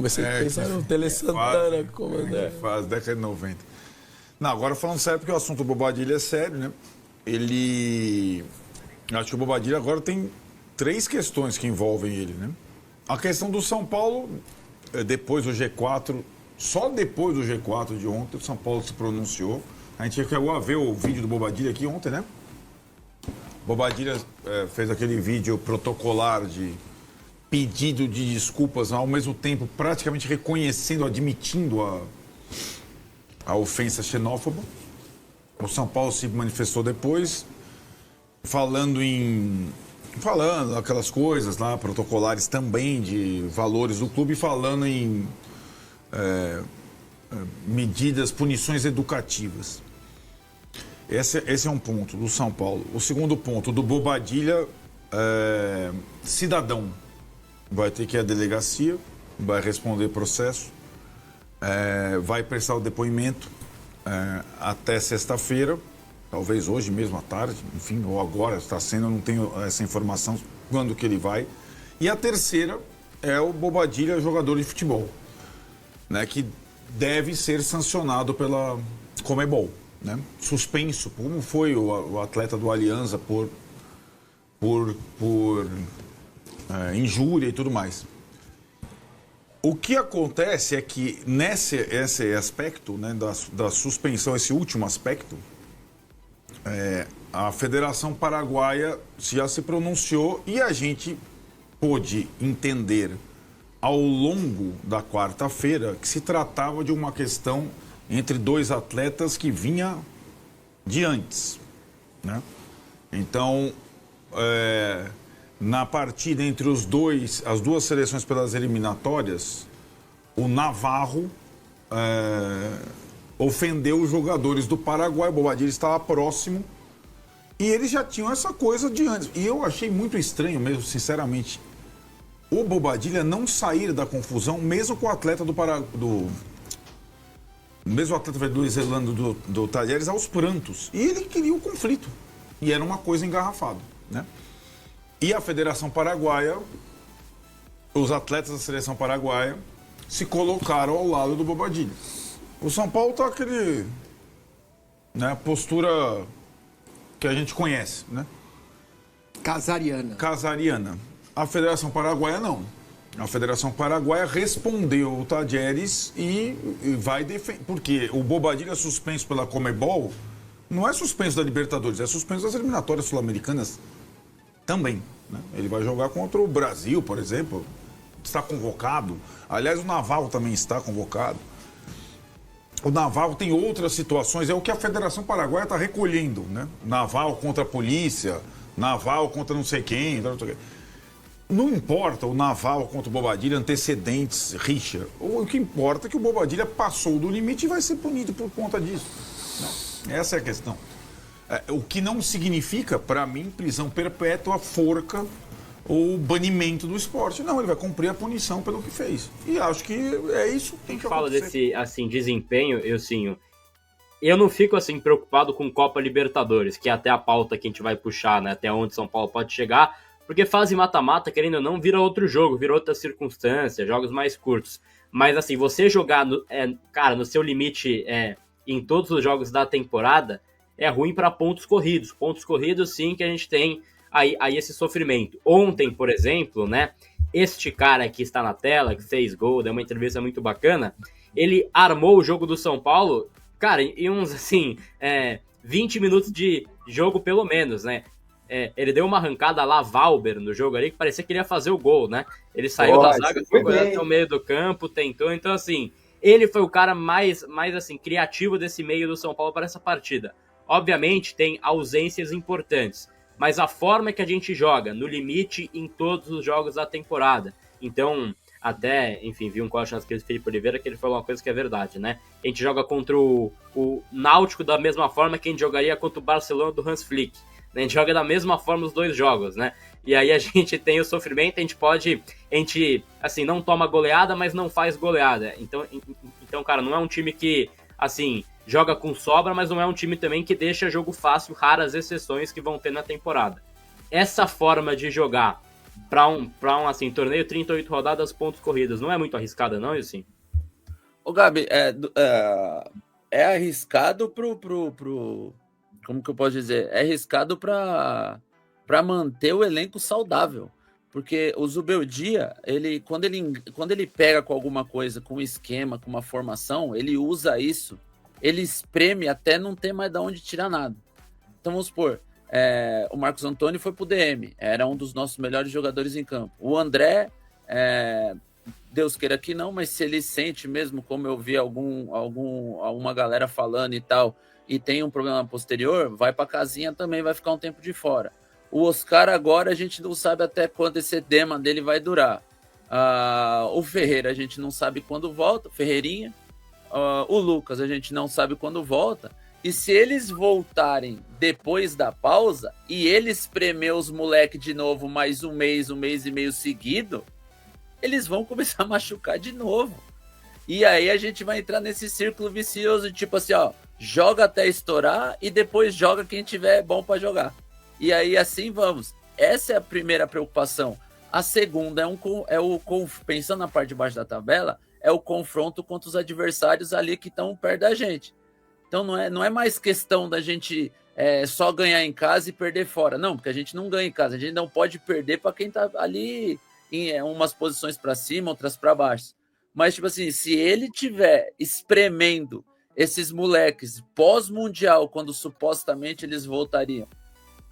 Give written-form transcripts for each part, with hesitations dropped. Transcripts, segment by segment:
comecei a pensar no Tele Santana. Faz década de 90. Não, agora falando sério, porque o assunto do Bobadilha é sério, né? Acho que o Bobadilha agora tem 3 questões que envolvem ele, né? A questão do São Paulo, depois do G4, só depois do G4 de ontem, o São Paulo se pronunciou. A gente chegou a ver o vídeo do Bobadilha aqui ontem, né? Bobadilha fez aquele vídeo protocolar de pedido de desculpas, ao mesmo tempo praticamente reconhecendo, admitindo a ofensa xenófoba. O São Paulo se manifestou depois, falando aquelas coisas lá, protocolares também de valores do clube, falando em medidas, punições educativas. Esse é um ponto do São Paulo. O segundo ponto, do Bobadilha, cidadão. Vai ter que ir à delegacia, vai responder processo, vai prestar o depoimento até sexta-feira, talvez hoje mesmo à tarde, enfim, ou agora está sendo, eu não tenho essa informação quando que ele vai. E a terceira é o Bobadilha, jogador de futebol, né, que deve ser sancionado pela Conmebol, né? Suspenso, como foi o atleta do Alianza por injúria e tudo mais. O que acontece é que esse aspecto, né, da suspensão, esse último aspecto, a Federação Paraguaia já se pronunciou e a gente pôde entender ao longo da quarta-feira que se tratava de uma questão entre 2 atletas que vinha de antes, né? Então, na partida entre as 2 seleções pelas eliminatórias, o Navarro ofendeu os jogadores do Paraguai. O Bobadilha estava próximo e eles já tinham essa coisa de antes. E eu achei muito estranho mesmo, sinceramente, o Bobadilha não sair da confusão, mesmo com o atleta mesmo o atleta venezuelano do Talheres aos prantos. E ele queria o conflito. E era uma coisa engarrafada, né? E a Federação Paraguaia, os atletas da seleção paraguaia, se colocaram ao lado do Bobadilha. O São Paulo está aquele, né, postura que a gente conhece, né? Casariana. A Federação Paraguaia não. A Federação Paraguaia respondeu o Talheres e vai defender. Porque o Bobadilha suspenso pela Conmebol não é suspenso da Libertadores, é suspenso das eliminatórias sul-americanas também, né? Ele vai jogar contra o Brasil, por exemplo, está convocado. Aliás, o Navarro também está convocado. O Navarro tem outras situações, é o que a Federação Paraguaia está recolhendo, né? Navarro contra a polícia, Navarro contra não sei quem. Não importa o Navarro contra o Bobadilha, antecedentes, rixa. O que importa é que o Bobadilha passou do limite e vai ser punido por conta disso. Não, essa é a questão. O que não significa, para mim, prisão perpétua, forca ou banimento do esporte. Não, ele vai cumprir a punição pelo que fez. E acho que é isso que tem que acontecer. Fala desse, assim, desempenho, eu não fico, assim, preocupado com Copa Libertadores, que é até a pauta que a gente vai puxar, né, até onde São Paulo pode chegar, porque fase mata-mata, querendo ou não, vira outro jogo, vira outra circunstância, jogos mais curtos. Mas, assim, você jogar, no seu limite em todos os jogos da temporada, é ruim para pontos corridos. Pontos corridos, sim, que a gente tem aí esse sofrimento. Ontem, por exemplo, né, este cara que está na tela, que fez gol, deu uma entrevista muito bacana, ele armou o jogo do São Paulo, cara, em uns, assim, 20 minutos de jogo pelo menos, né? Ele deu uma arrancada lá, Valber, no jogo ali, que parecia que ele ia fazer o gol, né? Ele saiu da zaga, foi até o meio do campo, tentou, então, assim, ele foi o cara mais assim, criativo desse meio do São Paulo para essa partida. Obviamente, tem ausências importantes, mas a forma que a gente joga, no limite, em todos os jogos da temporada. Então, até, enfim, vi um corte nas críticas do Felipe Oliveira que ele falou uma coisa que é verdade, né? A gente joga contra o Náutico da mesma forma que a gente jogaria contra o Barcelona do Hans Flick. A gente joga da mesma forma os 2 jogos, né? E aí a gente tem o sofrimento, a gente, assim, não toma goleada, mas não faz goleada. Então, cara, não é um time que, assim, joga com sobra, mas não é um time também que deixa jogo fácil, raras exceções que vão ter na temporada. Essa forma de jogar Pra um assim, torneio 38 rodadas, pontos corridos. Não é muito arriscada, não, assim? Ô, Gabi, é arriscado como que eu posso dizer? É arriscado para manter o elenco saudável. Porque o Zubeldia, quando ele pega com alguma coisa, com um esquema, com uma formação, ele usa isso, ele espreme até não ter mais de onde tirar nada. Então vamos supor, o Marcos Antônio foi pro DM, era um dos nossos melhores jogadores em campo. O André, Deus queira que não, mas se ele sente mesmo, como eu vi alguma galera falando e tal, e tem um problema posterior, vai pra casinha também, vai ficar um tempo de fora. O Oscar agora a gente não sabe até quando esse edema dele vai durar. O Ferreira a gente não sabe quando volta, Ferreirinha. O Lucas a gente não sabe quando volta. E se eles voltarem depois da pausa e ele espremer os moleques de novo mais um mês e meio seguido, eles vão começar a machucar de novo. E aí a gente vai entrar nesse círculo vicioso, tipo assim, ó, joga até estourar e depois joga quem tiver bom para jogar. E aí assim vamos. Essa é a primeira preocupação. A segunda pensando na parte de baixo da tabela, é o confronto contra os adversários ali que estão perto da gente. Então não é mais questão da gente só ganhar em casa e perder fora. Não, porque a gente não ganha em casa. A gente não pode perder para quem tá ali em umas posições para cima, outras para baixo. Mas, tipo assim, se ele tiver espremendo esses moleques pós-mundial, quando supostamente eles voltariam,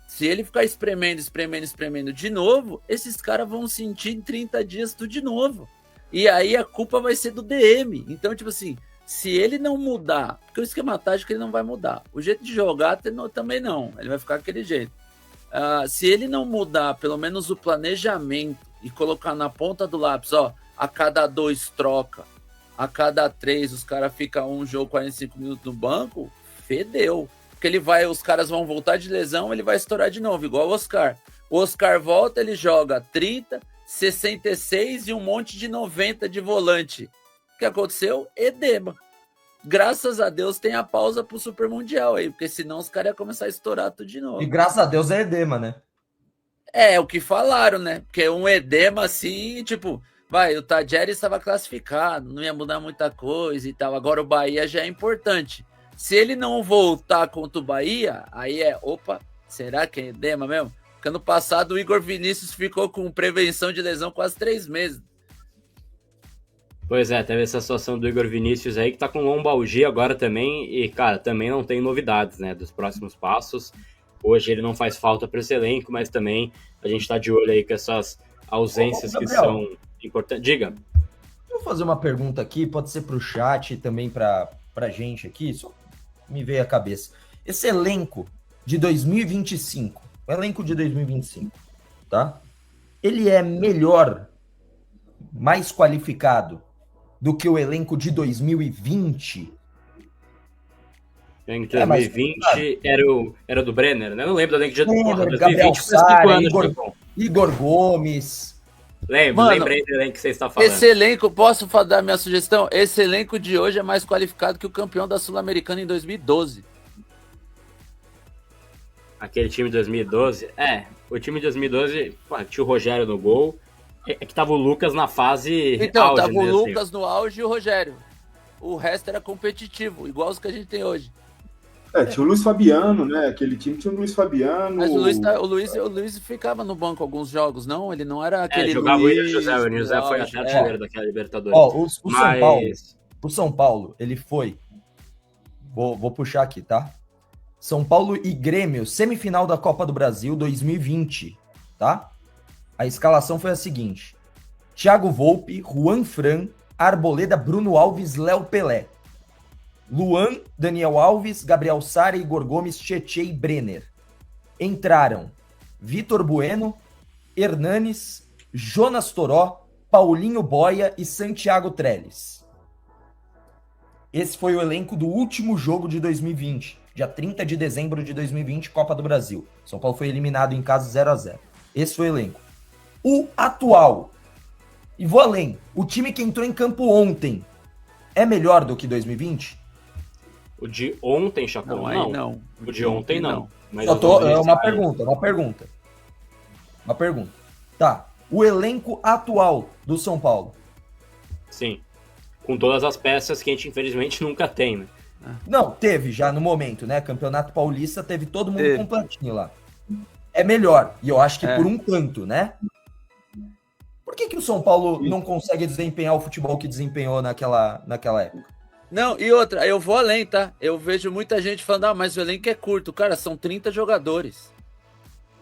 se ele ficar espremendo de novo, esses caras vão sentir em 30 dias tudo de novo. E aí a culpa vai ser do DM. Então, tipo assim, se ele não mudar, porque o esquema tático ele não vai mudar. O jeito de jogar também não. Ele vai ficar daquele jeito. Se ele não mudar, pelo menos o planejamento, e colocar na ponta do lápis, ó, a cada 2 troca, a cada 3 os caras ficam um jogo 45 minutos no banco, fedeu. Porque os caras vão voltar de lesão, ele vai estourar de novo, igual o Oscar. O Oscar volta, ele joga 30, 66 e um monte de 90 de volante. O que aconteceu? Edema. Graças a Deus tem a pausa pro Super Mundial aí, porque senão os caras iam começar a estourar tudo de novo. E graças a Deus é edema, né? É o que falaram, né? Porque um edema assim, tipo, o Tadjeres estava classificado, não ia mudar muita coisa e tal. Agora o Bahia já é importante. Se ele não voltar contra o Bahia, aí será que é edema mesmo? Porque ano passado o Igor Vinícius ficou com prevenção de lesão quase 3 meses. Pois é, teve essa situação do Igor Vinícius aí, que tá com lombalgia agora também, e, cara, também não tem novidades, né, dos próximos passos. Hoje ele não faz falta para esse elenco, mas também a gente tá de olho aí com essas ausências que são importantes. Diga. Vou fazer uma pergunta aqui, pode ser pro chat e também pra gente aqui, só me veio à cabeça. Esse elenco de 2025, o elenco de 2025, tá? Ele é melhor, mais qualificado do que o elenco de 2020? Em 2020 era do Brenner, né? Eu não lembro do elenco de 2020, Gabriel Sara, Igor Gomes. Lembrei do elenco que você está falando. Esse elenco, posso dar minha sugestão? Esse elenco de hoje é mais qualificado que o campeão da Sul-Americana em 2012. Aquele time de 2012? O time de 2012, tinha o Rogério no gol. É que tava o Lucas na fase então, auge, tava o né, Lucas assim. no auge e o Rogério. O resto era competitivo, igual os que a gente tem hoje. Tinha o Luiz Fabiano, né? Aquele time tinha o Luiz Fabiano. Mas o Luiz ficava no banco alguns jogos, não? Ele não era aquele jogava Luiz... o José foi até artilheiro daquela Libertadores. O São Paulo, ele foi... Vou puxar aqui, tá? São Paulo e Grêmio, semifinal da Copa do Brasil 2020, tá? A escalação foi a seguinte: Thiago Volpe, Juan Fran, Arboleda, Bruno Alves, Léo Pelé. Luan, Daniel Alves, Gabriel Sara, Igor Gomes, Tietê e Brenner. Entraram Vitor Bueno, Hernanes, Jonas Toró, Paulinho Boia e Santiago Trellis. Esse foi o elenco do último jogo de 2020, dia 30 de dezembro de 2020, Copa do Brasil. São Paulo foi eliminado em casa 0-0. Esse foi o elenco. O atual, e vou além, o time que entrou em campo ontem é melhor do que 2020? O de ontem, Chacon, não. O de ontem, não. Mas Uma pergunta. Tá. o elenco atual do São Paulo. Sim. Com todas as peças que a gente infelizmente nunca tem, né? Não, teve já no momento, né? Campeonato Paulista teve todo mundo Teve. completinho lá. É melhor, e eu acho que É. por um tanto, né? Por que o São Paulo não consegue desempenhar o futebol que desempenhou naquela época? Não, e outra, eu vou além, tá? Eu vejo muita gente falando, mas o elenco é curto. Cara, são 30 jogadores.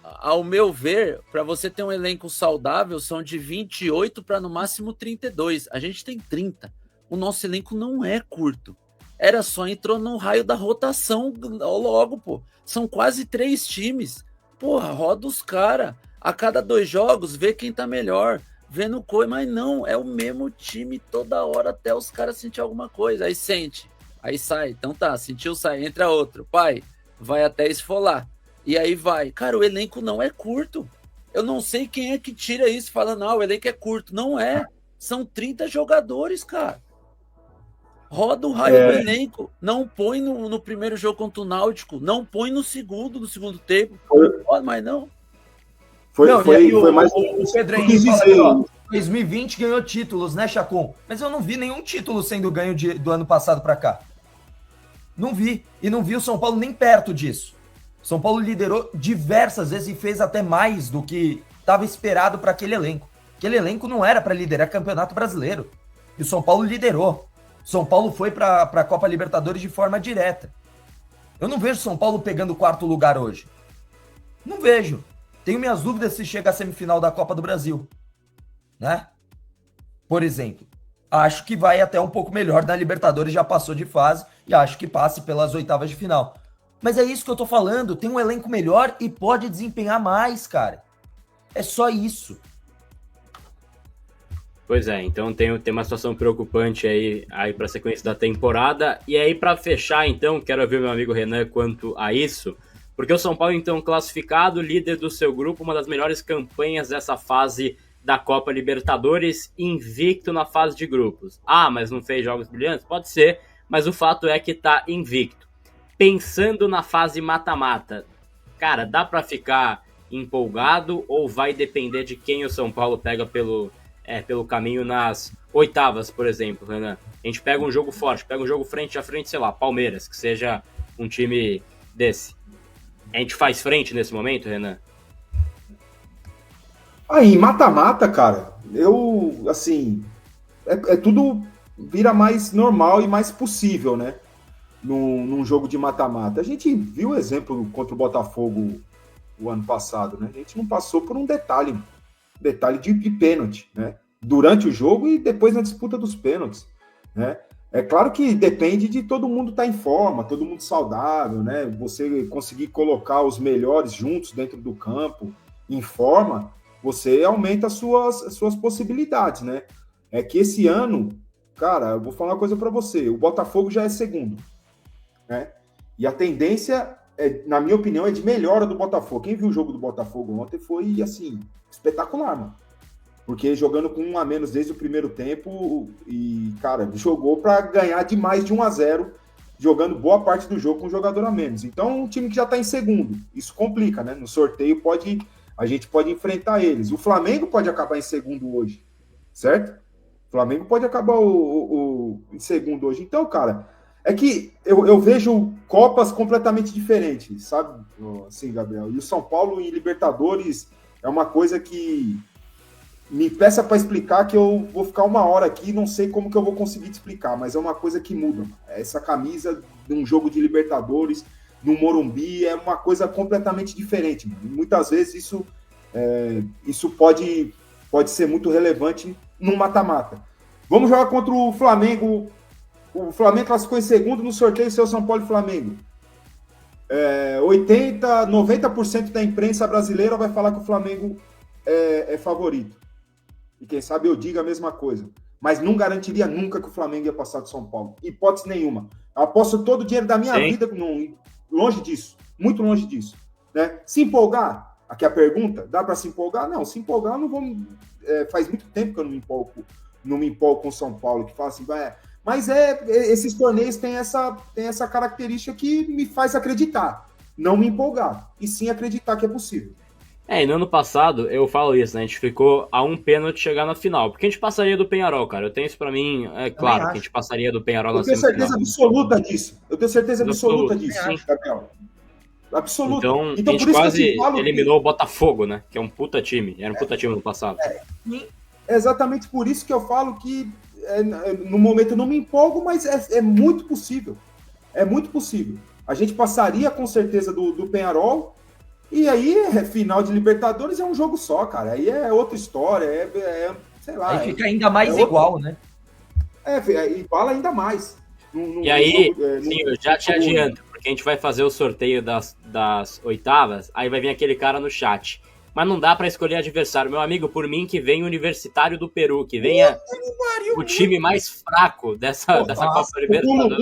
Ao meu ver, para você ter um elenco saudável, são de 28 para no máximo 32. A gente tem 30. O nosso elenco não é curto. Era só entrou no raio da rotação logo, pô. São quase 3 times. Porra, roda os caras. A cada 2 jogos, vê quem tá melhor. Vendo coisa, mas não, é o mesmo time toda hora até os caras sentir alguma coisa. Aí sente, aí sai. Então tá, sentiu, sai, entra outro. Pai, vai até esfolar. E aí vai. Cara, o elenco não é curto. Eu não sei quem é que tira isso falando, o elenco é curto. Não é. São 30 jogadores, cara. Roda o raio do elenco. Não põe no primeiro jogo contra o Náutico. Não põe no segundo tempo. Mas não. Foi mais. O Pedrinho quis fala dizer, aqui, ó, 2020 ganhou títulos, né, Chacon? Mas eu não vi nenhum título sendo ganho do ano passado pra cá. Não vi. E não vi o São Paulo nem perto disso. São Paulo liderou diversas vezes e fez até mais do que estava esperado para aquele elenco. Aquele elenco não era para liderar Campeonato Brasileiro. E o São Paulo liderou. São Paulo foi para a Copa Libertadores de forma direta. Eu não vejo São Paulo pegando o 4º lugar hoje. Não vejo. Tenho minhas dúvidas se chega à semifinal da Copa do Brasil. Né? Por exemplo, acho que vai até um pouco melhor na Libertadores, já passou de fase e acho que passe pelas oitavas de final. Mas é isso que eu tô falando, tem um elenco melhor e pode desempenhar mais, cara. É só isso. Pois é, então tem uma situação preocupante aí para a sequência da temporada. E aí, para fechar, então, quero ouvir meu amigo Renan quanto a isso. Porque o São Paulo, então, classificado, líder do seu grupo, uma das melhores campanhas dessa fase da Copa Libertadores, invicto na fase de grupos. Ah, mas não fez jogos brilhantes? Pode ser, mas o fato é que tá invicto. Pensando na fase mata-mata, cara, dá para ficar empolgado ou vai depender de quem o São Paulo pega pelo caminho nas oitavas, por exemplo, Renan? A gente pega um jogo forte, pega um jogo frente a frente, sei lá, Palmeiras, que seja um time desse. A gente faz frente nesse momento, Renan? Aí, mata-mata, cara, assim, tudo vira mais normal e mais possível, né? Num jogo de mata-mata. A gente viu o exemplo contra o Botafogo o ano passado, né? A gente não passou por um detalhe de pênalti, né? Durante o jogo e depois na disputa dos pênaltis, né? É claro que depende de todo mundo estar em forma, todo mundo saudável, né? Você conseguir colocar os melhores juntos dentro do campo, em forma, você aumenta as suas possibilidades, né? É que esse ano, cara, eu vou falar uma coisa para você, o Botafogo já é segundo, né? E a tendência, na minha opinião, é de melhora do Botafogo. Quem viu o jogo do Botafogo ontem foi, assim, espetacular, mano. Porque jogando com 1 a menos desde o primeiro tempo e, cara, jogou para ganhar de mais de 1-0, jogando boa parte do jogo com um jogador a menos. Então, um time que já está em segundo, isso complica, né? No sorteio a gente pode enfrentar eles. O Flamengo pode acabar em segundo hoje, certo? O Flamengo pode acabar em segundo hoje. Então, cara, é que eu vejo Copas completamente diferentes, sabe? Assim, Gabriel. E o São Paulo em Libertadores é uma coisa que me peça para explicar que eu vou ficar 1 hora aqui, não sei como que eu vou conseguir te explicar, mas é uma coisa que muda. Essa camisa de um jogo de Libertadores no Morumbi é uma coisa completamente diferente, mano. E muitas vezes isso pode ser muito relevante no mata-mata. Vamos jogar contra o Flamengo. O Flamengo classificou em segundo no sorteio seu São Paulo e Flamengo. 90% da imprensa brasileira vai falar que o Flamengo é favorito. E quem sabe eu diga a mesma coisa. Mas não garantiria nunca que o Flamengo ia passar de São Paulo. Hipótese nenhuma. Eu aposto todo o dinheiro da minha vida longe disso. Muito longe disso. Né? Se empolgar, aqui a pergunta, dá para se empolgar? Não, se empolgar eu não vou... faz muito tempo que eu não me empolgo com o São Paulo, que fala assim, mas esses torneios têm essa característica que me faz acreditar. Não me empolgar. E sim acreditar que é possível. E no ano passado, eu falo isso, né? A gente ficou a um pênalti chegar na final. Porque a gente passaria do Penharol, cara. Eu tenho isso pra mim, é claro, que a gente passaria do Penharol na Eu tenho semifinal. certeza absoluta disso. Eu tenho certeza absoluta disso, sim. Gabriel. Absoluta. Então a por gente isso quase que eu te falo eliminou o Botafogo, né? Que é um puta time. Era um puta time no passado. É exatamente por isso que eu falo que no momento eu não me empolgo, mas é muito possível. É muito possível. A gente passaria com certeza do Penharol, e aí final de Libertadores é um jogo só, cara. Aí é outra história, sei lá. Aí fica ainda mais igual, né? Iguala ainda mais. E aí, sim, eu já te adianto, porque a gente vai fazer o sorteio das oitavas, aí vai vir aquele cara no chat. Mas não dá pra escolher adversário. Meu amigo, por mim, que venha o Universitário do Peru, que venha o time mais fraco dessa Copa Libertadores.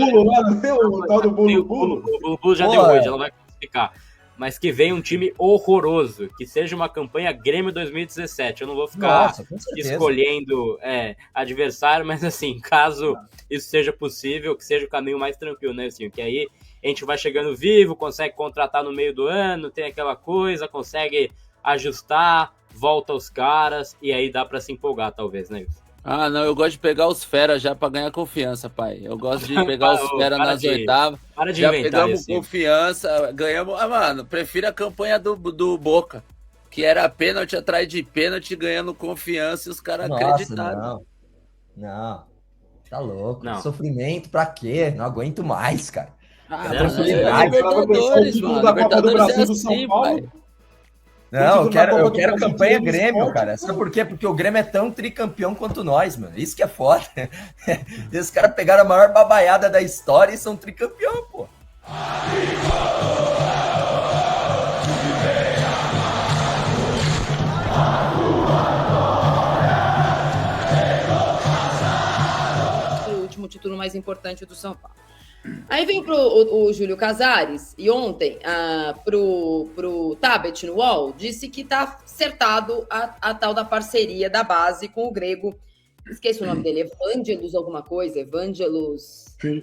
O tal do Bulo. O Bulo já deu hoje, ela vai classificar. Mas que venha um time horroroso, que seja uma campanha Grêmio 2017. Eu não vou ficar escolhendo adversário, mas assim, caso isso seja possível, que seja o caminho mais tranquilo, né, assim, que aí a gente vai chegando vivo, consegue contratar no meio do ano, tem aquela coisa, consegue ajustar, volta os caras, e aí dá pra se empolgar, talvez, né, Wilson? Ah, não, eu gosto de pegar os fera já pra ganhar confiança, pai. Eu gosto de pegar os fera nas oitavas. Para de já inventar pegamos isso. Confiança, ganhamos. Ah, mano, prefiro a campanha do Boca, que era pênalti atrás de pênalti, ganhando confiança e os caras acreditaram. Não, tá louco. Não. Sofrimento pra quê? Não aguento mais, cara. Libertadores, mano. Libertadores é assim, pai. Não, eu quero campanha Grêmio, cara. Sabe por quê? Porque o Grêmio é tão tricampeão quanto nós, mano. Isso que é foda. Esses caras pegaram a maior babaiada da história e são tricampeão, pô. O último título mais importante do São Paulo. Aí vem o Júlio Casares, e ontem, pro Tabet no UOL, disse que tá acertado a tal da parceria da base com o grego. Esqueci o nome dele, Evangelos alguma coisa, Evangelos... Sim,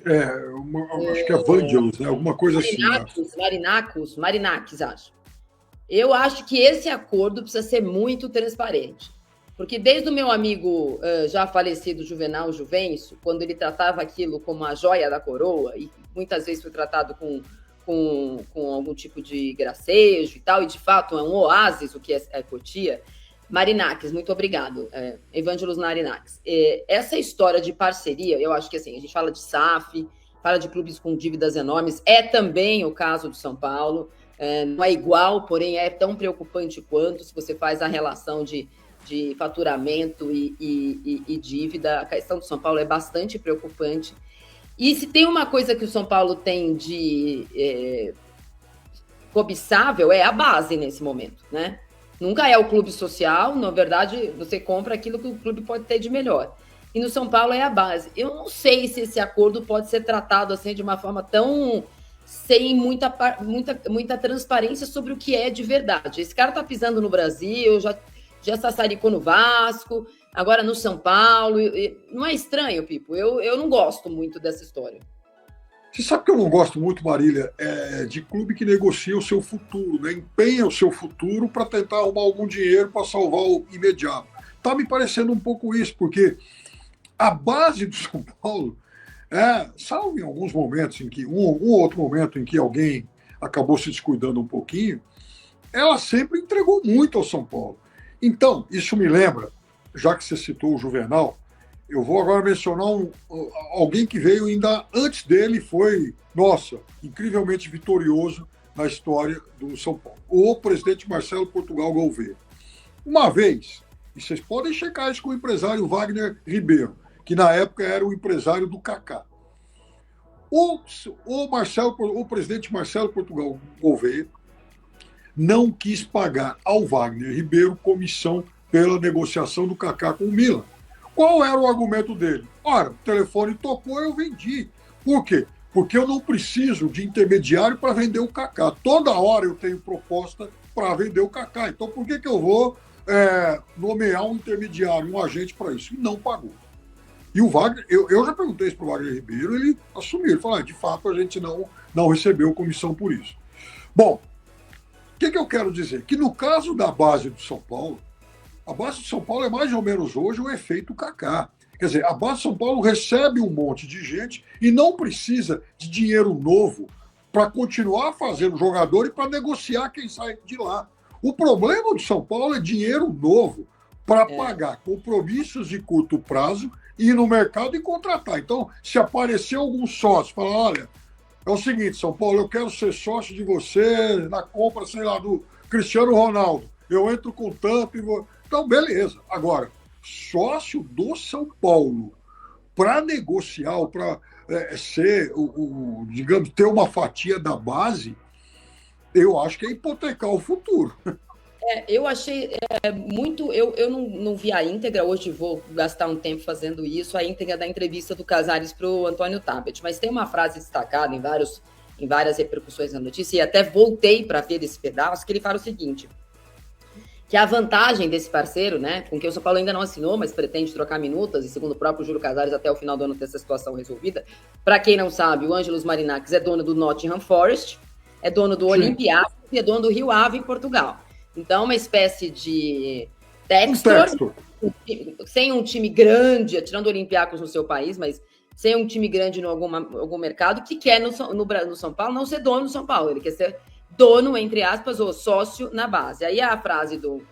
acho que é Evangelos, né? Alguma coisa Marinakis, acho. Eu acho que esse acordo precisa ser muito transparente. Porque desde o meu amigo já falecido Juvenal Juvencio, quando ele tratava aquilo como a joia da coroa, e muitas vezes foi tratado com algum tipo de gracejo e tal, e de fato é um oásis o que é Cotia. Marinakis, muito obrigado. Evangelos Marinakis. Essa história de parceria, eu acho que assim, a gente fala de SAF, fala de clubes com dívidas enormes, é também o caso do São Paulo. Não é igual, porém é tão preocupante quanto se você faz a relação de faturamento e dívida. A questão do São Paulo é bastante preocupante. E se tem uma coisa que o São Paulo tem de cobiçável, é a base nesse momento, né? Nunca é o clube social, na verdade, você compra aquilo que o clube pode ter de melhor. E no São Paulo é a base. Eu não sei se esse acordo pode ser tratado assim de uma forma tão... sem muita transparência sobre o que é de verdade. Esse cara tá pisando no Brasil, já sassaricou no Vasco, agora no São Paulo. Não é estranho, Pipo? Eu não gosto muito dessa história. Você sabe que eu não gosto muito, Marília, de clube que negocia o seu futuro, né? Empenha o seu futuro para tentar arrumar algum dinheiro para salvar o imediato. Tá me parecendo um pouco isso, porque a base do São Paulo, salvo em alguns momentos em que, um outro momento em que alguém acabou se descuidando um pouquinho, ela sempre entregou muito ao São Paulo. Então, isso me lembra, já que você citou o Juvenal, eu vou agora mencionar alguém que veio ainda antes dele, foi, incrivelmente vitorioso na história do São Paulo. O presidente Marcelo Portugal Gouveia. Uma vez, e vocês podem checar isso com o empresário Wagner Ribeiro, que na época era o empresário do Kaká. O presidente Marcelo Portugal Gouveia não quis pagar ao Wagner Ribeiro comissão pela negociação do Kaká com o Milan. Qual era o argumento dele? Ora, o telefone tocou, eu vendi. Por quê? Porque eu não preciso de intermediário para vender o Kaká. Toda hora eu tenho proposta para vender o Kaká. Então por que eu vou nomear um intermediário, um agente para isso? E não pagou. E o Wagner, eu já perguntei isso para o Wagner Ribeiro, ele assumiu, ele falou, de fato a gente não recebeu comissão por isso. Bom, que eu quero dizer? Que no caso da base do São Paulo, a base do São Paulo é mais ou menos hoje o efeito Kaká. Quer dizer, a base do São Paulo recebe um monte de gente e não precisa de dinheiro novo para continuar fazendo jogador e para negociar quem sai de lá. O problema do São Paulo é dinheiro novo para pagar compromissos de curto prazo, ir no mercado e contratar. Então, se aparecer algum sócio, falar, olha, é o seguinte, São Paulo, eu quero ser sócio de você na compra, sei lá, do Cristiano Ronaldo. Eu entro com tanto e vou... Então, beleza. Agora, sócio do São Paulo para negociar, para ser, digamos, ter uma fatia da base, eu acho que é hipotecar o futuro. Eu achei muito... Eu não vi a íntegra, hoje vou gastar um tempo fazendo isso, a íntegra da entrevista do Casares para o Antônio Tabet, mas tem uma frase destacada em várias repercussões na notícia, e até voltei para ver esse pedaço, que ele fala o seguinte, que a vantagem desse parceiro, né, com quem o São Paulo ainda não assinou, mas pretende trocar minutas, e segundo o próprio Júlio Casares, até o final do ano ter essa situação resolvida. Para quem não sabe, o Ângelos Marinakis é dono do Nottingham Forest, é dono do Olympiacos e é dono do Rio Ave, em Portugal. Então, uma espécie de Textor, sem um time grande, tirando o Olympiacos no seu país, mas sem um time grande em algum mercado, que quer no São Paulo não ser dono do São Paulo, ele quer ser dono, entre aspas, ou sócio na base. Aí a frase do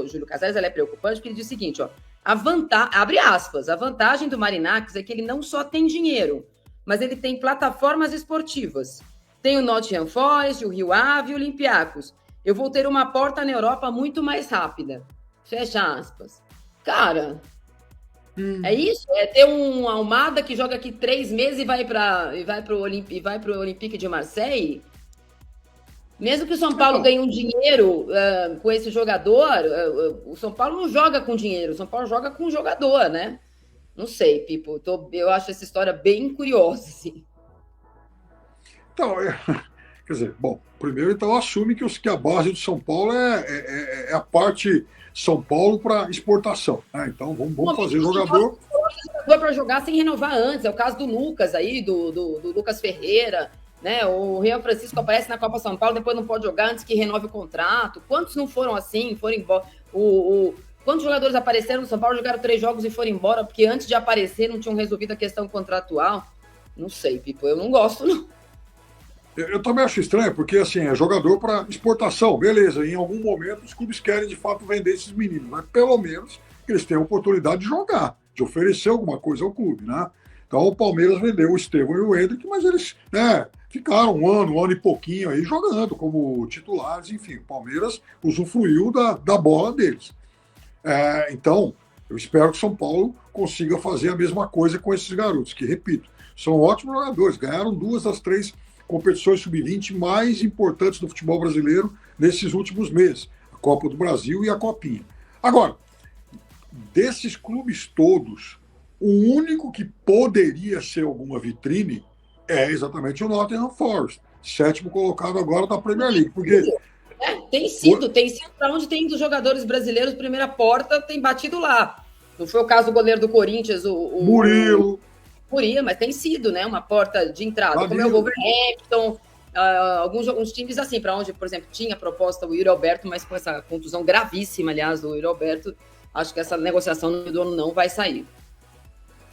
Júlio Casares, ela é preocupante, porque ele diz o seguinte, ó, abre aspas, a vantagem do Marinakis é que ele não só tem dinheiro, mas ele tem plataformas esportivas. Tem o Nottingham Forest, o Rio Ave e o Olympiacos. Eu vou ter uma porta na Europa muito mais rápida. Fecha aspas. Cara, é isso? É ter um Almada que joga aqui 3 meses e vai para o Olympique de Marseille? Mesmo que o São Paulo ganhe um dinheiro com esse jogador, o São Paulo não joga com dinheiro, o São Paulo joga com jogador, né? Não sei, Pipo. Eu acho essa história bem curiosa, assim. Então, quer dizer, bom, primeiro então assume que a base do São Paulo é a parte São Paulo para exportação, né? Então vamos fazer jogador para jogar sem renovar antes. É o caso do Lucas aí, do Lucas Ferreira, né? O Rian Francisco aparece na Copa São Paulo, depois não pode jogar antes que renove o contrato. Quantos não foram assim, foram embora? Quantos jogadores apareceram no São Paulo, jogaram 3 jogos e foram embora, porque antes de aparecer não tinham resolvido a questão contratual? Não sei, Pipo, eu não gosto, não. Eu também acho estranho, porque assim, é jogador para exportação, beleza. Em algum momento os clubes querem de fato vender esses meninos, mas pelo menos eles têm a oportunidade de jogar, de oferecer alguma coisa ao clube, né? Então o Palmeiras vendeu o Estevão e o Hendrick, mas eles ficaram um ano e pouquinho aí jogando como titulares, enfim, o Palmeiras usufruiu da bola deles. Então, eu espero que o São Paulo consiga fazer a mesma coisa com esses garotos, que, repito, são ótimos jogadores, ganharam 2 das 3 competições sub-20 mais importantes do futebol brasileiro nesses últimos meses, a Copa do Brasil e a Copinha. Agora, desses clubes todos, o único que poderia ser alguma vitrine é exatamente o Nottingham Forest, 7º colocado agora da Premier League, porque... Tem sido para onde tem dos jogadores brasileiros, primeira porta, tem batido lá. Não foi o caso do goleiro do Corinthians, o Murilo, mas tem sido, né, uma porta de entrada, como é o Wolverhampton, alguns times assim, para onde, por exemplo, tinha proposta o Yuri Alberto, mas com essa contusão gravíssima, aliás, do Yuri Alberto, acho que essa negociação do ano não vai sair.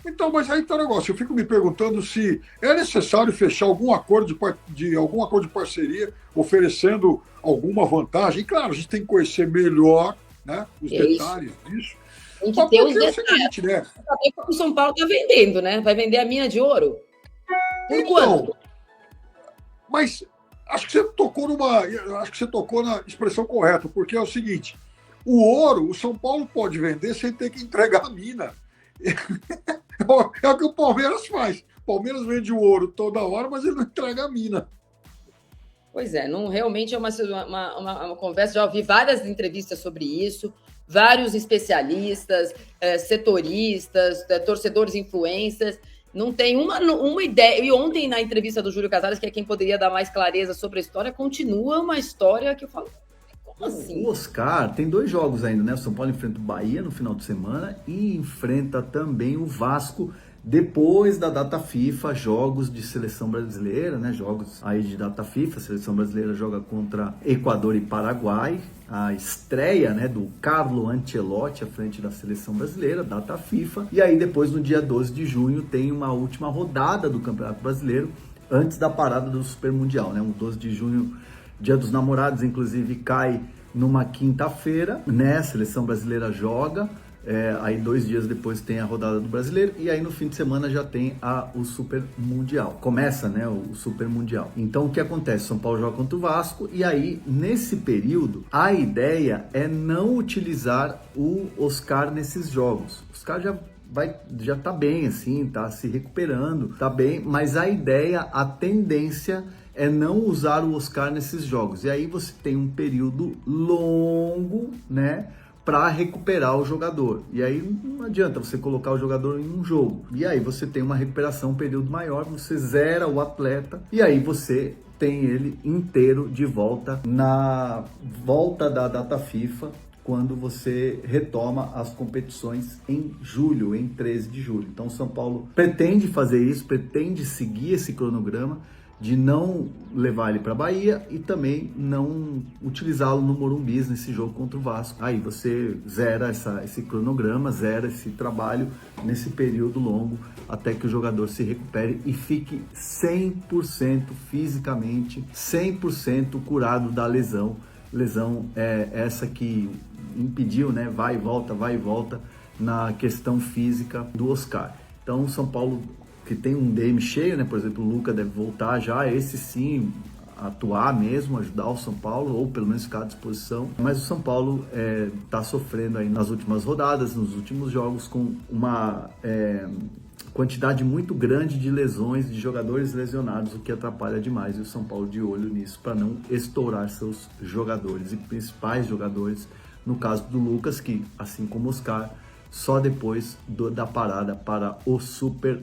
Então, mas aí tá o negócio, eu fico me perguntando se é necessário fechar algum acordo de parceria, oferecendo alguma vantagem. E, claro, a gente tem que conhecer melhor, né, os detalhes disso. Tem que ter os detalhes. É o seguinte, né? Saber como o São Paulo está vendendo, né? Vai vender a mina de ouro? Por quanto? Mas acho que você tocou na expressão correta, porque é o seguinte: o ouro, o São Paulo pode vender sem ter que entregar a mina. É o que o Palmeiras faz. O Palmeiras vende o ouro toda hora, mas ele não entrega a mina. Pois é, não, realmente é uma conversa. Já ouvi várias entrevistas sobre isso. Vários especialistas, setoristas, torcedores influencers, não tem uma ideia. E ontem, na entrevista do Júlio Casares, que é quem poderia dar mais clareza sobre a história, continua uma história que eu falo, Assim. O Oscar tem 2 jogos ainda, né? O São Paulo enfrenta o Bahia no final de semana e enfrenta também o Vasco depois da data FIFA, jogos de seleção brasileira, né? Jogos aí de data FIFA, a seleção brasileira joga contra Equador e Paraguai, a estreia, né, do Carlo Ancelotti à frente da seleção brasileira, data FIFA, e aí depois no dia 12 de junho tem uma última rodada do Campeonato Brasileiro, antes da parada do Super Mundial, né? Um 12 de junho, Dia dos Namorados, inclusive, cai numa quinta-feira, né? A seleção brasileira joga, aí 2 dias depois tem a rodada do Brasileiro, e aí no fim de semana já tem o Super Mundial. Começa, né, o Super Mundial. Então o que acontece? São Paulo joga contra o Vasco, e aí nesse período a ideia é não utilizar o Oscar nesses jogos. O Oscar já tá bem, assim, tá se recuperando, tá bem, mas a ideia, a tendência é não usar o Oscar nesses jogos. E aí você tem um período longo, né, para recuperar o jogador. E aí não adianta você colocar o jogador em um jogo. E aí você tem uma recuperação, um período maior, você zera o atleta e aí você tem ele inteiro de volta na volta da data FIFA, quando você retoma as competições em julho, em 13 de julho. Então o São Paulo pretende fazer isso, pretende seguir esse cronograma de não levar ele para Bahia e também não utilizá-lo no Morumbi nesse jogo contra o Vasco. Aí você zera esse cronograma, zera esse trabalho nesse período longo até que o jogador se recupere e fique 100% fisicamente, 100% curado da lesão. Lesão é essa que impediu, né? Vai e volta na questão física do Oscar. Então o São Paulo, que tem um DM cheio, né? Por exemplo, o Luca deve voltar já, esse sim, atuar mesmo, ajudar o São Paulo, ou pelo menos ficar à disposição. Mas o São Paulo está sofrendo aí nas últimas rodadas, nos últimos jogos, com uma quantidade muito grande de lesões, de jogadores lesionados, o que atrapalha demais. E o São Paulo de olho nisso para não estourar seus jogadores e principais jogadores, no caso do Lucas, que, assim como o Oscar, só depois da parada para o Super